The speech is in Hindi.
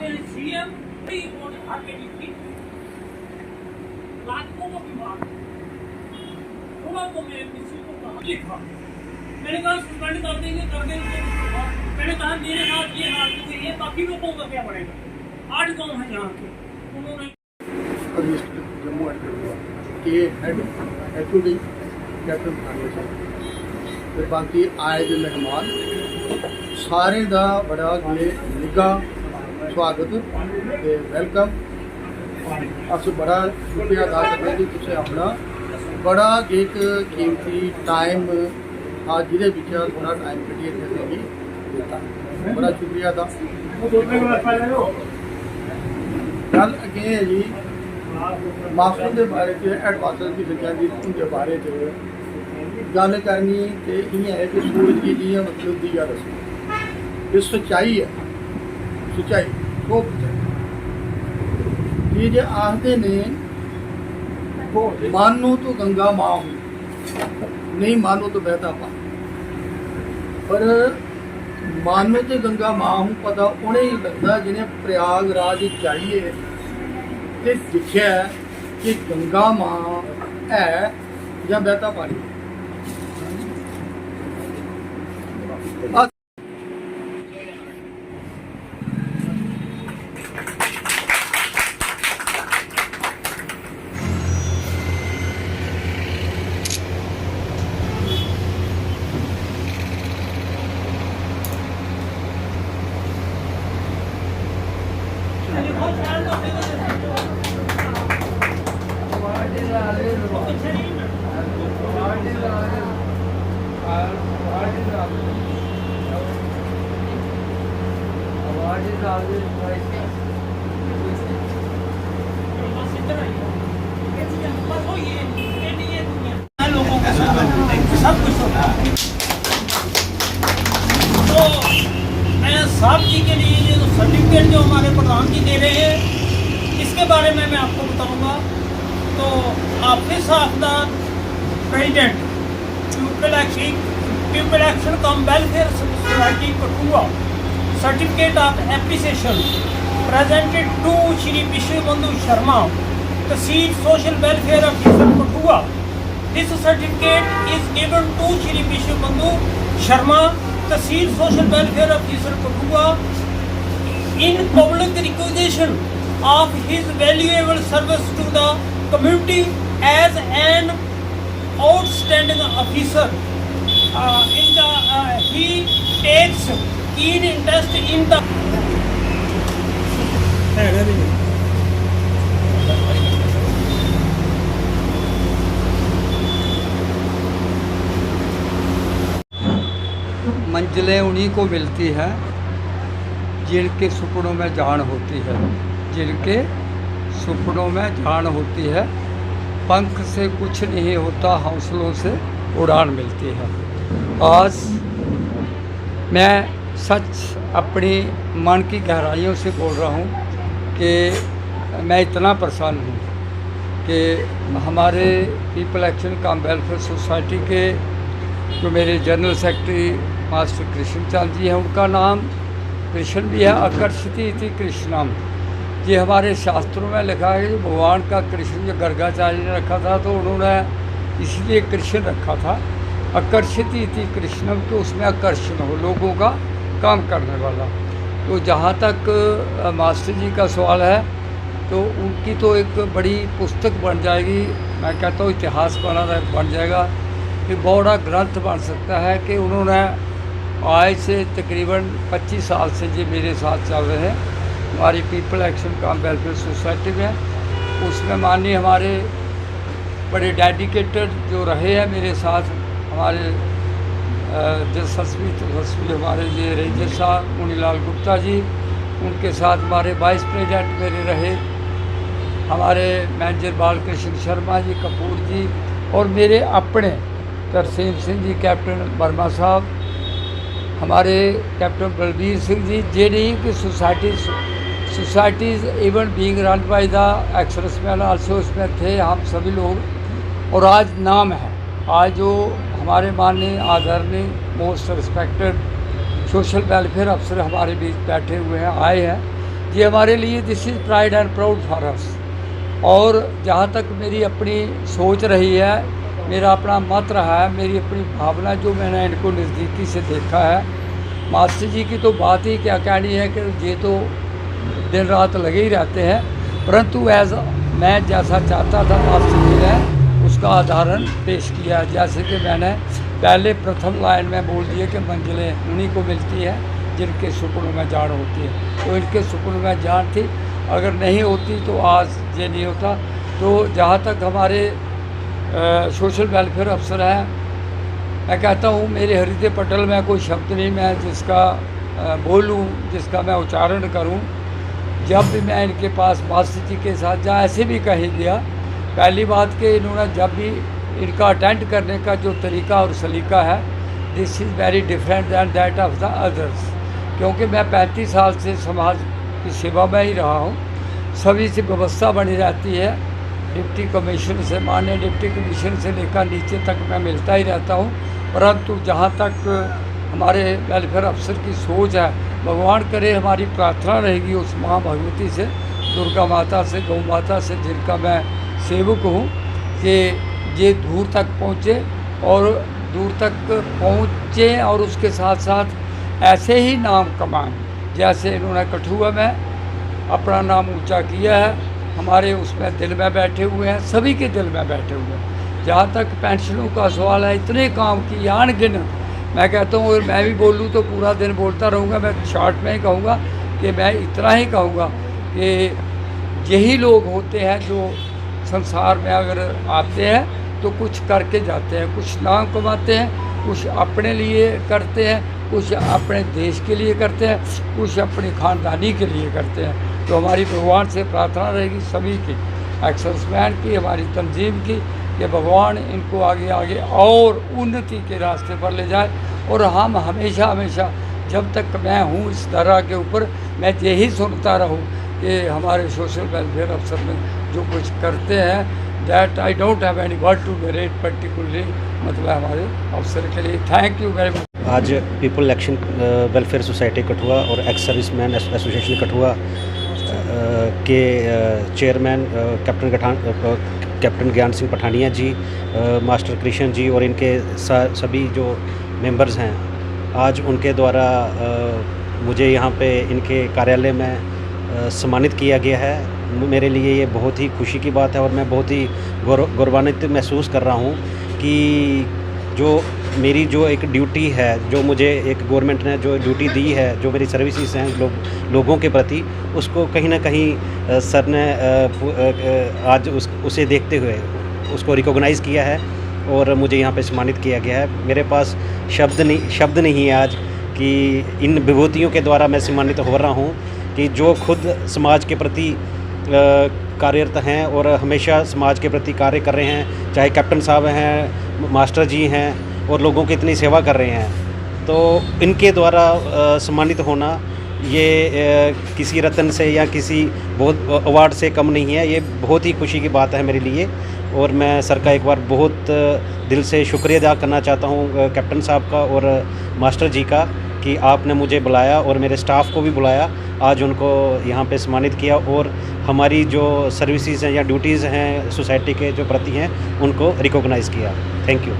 सकते हैं सीएम और आरकेडी लाखों को बीमार थोड़ा तो मैं किसी को कहा लिखा मैंने कहा सस्पेंड कर देंगे मैंने कहा मेरे साथ ये हाल तो ये बाकी लोगों का क्या पड़ेगा 8 गाँव है यहाँ के उन्होंने जम्मू एंड कठुआ के हेड एचओडी कैप्टन खाने से ते बाकी आए दे मेहमान सारे दा बड़ा निघा स्वागत ते वेलकम। अस बड़ा शुक्रिया अदा करते कि तुसें अपना बड़ा एक कीमती टाइम आज जिहदे विच थोड़ा टाइम कड्ढिए असें भी दित्ता, बड़ा शुक्रिया अदा। गल अगे है जी मास्टर के बारे च एडवाइजर की संख्या के बारे च गल करनी तो इं है कि सूरज की जी मतलब की गल दसी ये सच्चाई है, सच्चाई वो ये जो आखते ने मानो तो गंगा माँ हूँ नहीं मानो तो बहता पानी, पर मानो तो गंगा माँ हूँ पता उन्हें ही लगता जिन्हें प्रयागराज चाहिए तो दिखा कि गंगा माँ है या बहता पानी। सब कुछ होता है तो मैं साहब जी के लिए ये सर्टिफिकेट जो हमारे प्रधान जी दे रहे हैं इसके बारे में मैं आपको बताऊंगा। तो office of the president people action cum welfare society Kathua certificate of appreciation presented to Shri Vishwa Bandhu Sharma tehsil social welfare officer Kathua. This certificate is given to Shri Vishwabandhu Sharma, Tahsil Social Welfare Officer Kathua, in public recognition of his valuable service to the community as an outstanding officer. He takes keen interest in the मंजिलें उन्हीं को मिलती हैं जिनके सपनों में जान होती है, जिनके सपनों में जान होती है। पंख से कुछ नहीं होता, हौसलों से उड़ान मिलती है। आज मैं सच अपनी मन की गहराइयों से बोल रहा हूँ कि मैं इतना परेशान हूँ कि हमारे people action cum welfare society के जो मेरे general secretary master Krishna Chand ji हैं, उनका नाम कृष्ण भी है, आकर्षित इति कृष्णम। ये हमारे शास्त्रों में लिखा है कि भगवान का कृष्ण जो गर्गाचार्य ने रखा था तो उन्होंने इसलिए कृष्ण रखा था आकर्षित इति कृष्णम, तो उसमें आकर्षण हो लोगों का काम करने वाला। तो जहाँ तक मास्टर जी का सवाल है तो उनकी तो एक बड़ी पुस्तक बन जाएगी, मैं कहता हूँ इतिहास बन जाएगा, कि बड़ा ग्रंथ बन सकता है कि उन्होंने आज से तकरीबन 25 साल से जो मेरे साथ चल रहे हैं हमारी people action cum welfare society में, उसमें माननीय हमारे बड़े डेडिकेटेड जो रहे हैं मेरे साथ, हमारे तशस्वी हमारे ये रेंजर साहब मुनीलाल गुप्ता जी, उनके साथ हमारे वाइस प्रेसिडेंट मेरे रहे हमारे मैनेजर बालकृष्ण शर्मा जी, कपूर जी, और मेरे अपने तरसेम सिंह जी, कैप्टन वर्मा साहब, हमारे कैप्टन बलबीर सिंह जी, जे नहीं कि societies even being run by the ex-servicemen also इसमें थे हम सभी लोग। और आज नाम है, आज जो हमारे माननीय आदरणीय मोस्ट रिस्पेक्टेड सोशल वेलफेयर अफसर हमारे बीच बैठे हुए हैं, आए हैं, ये हमारे लिए this is pride and proud for us. और जहाँ तक मेरी अपनी सोच रही है, मेरा अपना मत रहा है, मेरी अपनी भावना, जो मैंने इनको नज़दीकी से देखा है, मास्टर जी की तो बात ही क्या कहनी है कि ये तो दिन रात लगे ही रहते हैं, परंतु एज मैं जैसा चाहता था मास्टर जी ने उसका उदाहरण पेश किया। जैसे कि मैंने पहले प्रथम लाइन में बोल दिया कि मंजिलें उन्हीं को मिलती है जिनके सुपनों में जान होती है। तो इनके सुपनों में जान थी, अगर नहीं होती तो आज ये नहीं होता। तो जहाँ तक हमारे सोशल वेलफेयर अफसर हैं, मैं कहता हूँ मेरे हृदय पटल में कोई शब्द नहीं मैं जिसका बोलूँ, जिसका मैं उच्चारण करूँ। जब भी मैं इनके पास मास्टर जी के साथ जहाँ ऐसे भी कहीं गया, पहली बात कि इन्होंने जब भी इनका अटेंड करने का जो तरीका और सलीका है, this is very different than that of the others. क्योंकि मैं 35 साल से समाज की सेवा में ही रहा हूँ, सभी से व्यवस्था बनी रहती है, डिप्टी कमीशन से माननीय डिप्टी कमीशन से लेकर नीचे तक मैं मिलता ही रहता हूँ। परंतु जहाँ तक हमारे वेलफेयर अफसर की सोच है, भगवान करे, हमारी प्रार्थना रहेगी उस माँ भगवती से, दुर्गा माता से, गौ माता से, जिनका मैं सेवक हूँ, कि ये दूर तक पहुँचे और दूर तक पहुँचे और उसके साथ साथ ऐसे ही नाम कमाएं जैसे इन्होंने कठुआ में अपना नाम ऊंचा किया है। हमारे उसमें दिल में बैठे हुए हैं, सभी के दिल में बैठे हुए हैं। जहाँ तक पेंशनों का सवाल है, इतने काम की अनगिनत, मैं कहता हूँ, और मैं भी बोलूँ तो पूरा दिन बोलता रहूँगा। मैं शॉर्ट में ही कहूँगा कि मैं इतना ही कहूँगा कि यही लोग होते हैं जो संसार में अगर आते हैं तो कुछ करके जाते हैं, कुछ नाम कमाते हैं, कुछ अपने लिए करते हैं, कुछ अपने देश के लिए करते हैं, कुछ अपनी ख़ानदानी के लिए करते हैं। तो हमारी भगवान से प्रार्थना रहेगी सभी की, एक्सर्समैन की, हमारी तंजीम की, कि भगवान इनको आगे आगे और उन्नति के रास्ते पर ले जाए। और हम हमेशा हमेशा जब तक मैं हूँ इस तरह के ऊपर, मैं यही सुनता रहूँ कि हमारे सोशल वेलफेयर अफसर में जो कुछ करते हैं, that I don't have any word to narrate particularly, मतलब हमारे अफसर के लिए थैंक यू वेरी मच। आज people action welfare society Kathua और एक्स सर्विसमैन एसोसिएशन कठुआ के chairman captain Gyan Singh Pathania ji, master Krishna ji और इनके सभी जो मेंबर्स हैं, आज उनके द्वारा मुझे यहाँ पे इनके कार्यालय में सम्मानित किया गया है। मेरे लिए ये बहुत ही खुशी की बात है और मैं बहुत ही गौरवान्वित महसूस कर रहा हूँ कि जो मेरी जो एक ड्यूटी है, जो मुझे एक गवर्नमेंट ने जो ड्यूटी दी है, जो मेरी सर्विसेज हैं लोगों के प्रति, उसको कहीं ना कहीं सर ने आज उसे देखते हुए उसको रिकॉग्नाइज़ किया है और मुझे यहाँ पे सम्मानित किया गया है। मेरे पास शब्द नहीं है आज कि इन विभूतियों के द्वारा मैं सम्मानित हो रहा हूँ, कि जो खुद समाज के प्रति कार्यरत हैं और हमेशा समाज के प्रति कार्य कर रहे हैं, चाहे कैप्टन साहब हैं, मास्टर जी हैं और लोगों की इतनी सेवा कर रहे हैं। तो इनके द्वारा सम्मानित होना ये किसी रत्न से या किसी बहुत अवार्ड से कम नहीं है। ये बहुत ही खुशी की बात है मेरे लिए और मैं सर का एक बार बहुत दिल से शुक्रिया अदा करना चाहता हूँ कैप्टन साहब का और मास्टर जी का, कि आपने मुझे बुलाया और मेरे स्टाफ को भी बुलाया, आज उनको यहाँ पे सम्मानित किया और हमारी जो सर्विसेज हैं या ड्यूटीज़ हैं सोसाइटी के जो प्रति हैं उनको रिकॉग्नाइज़ किया। Thank you.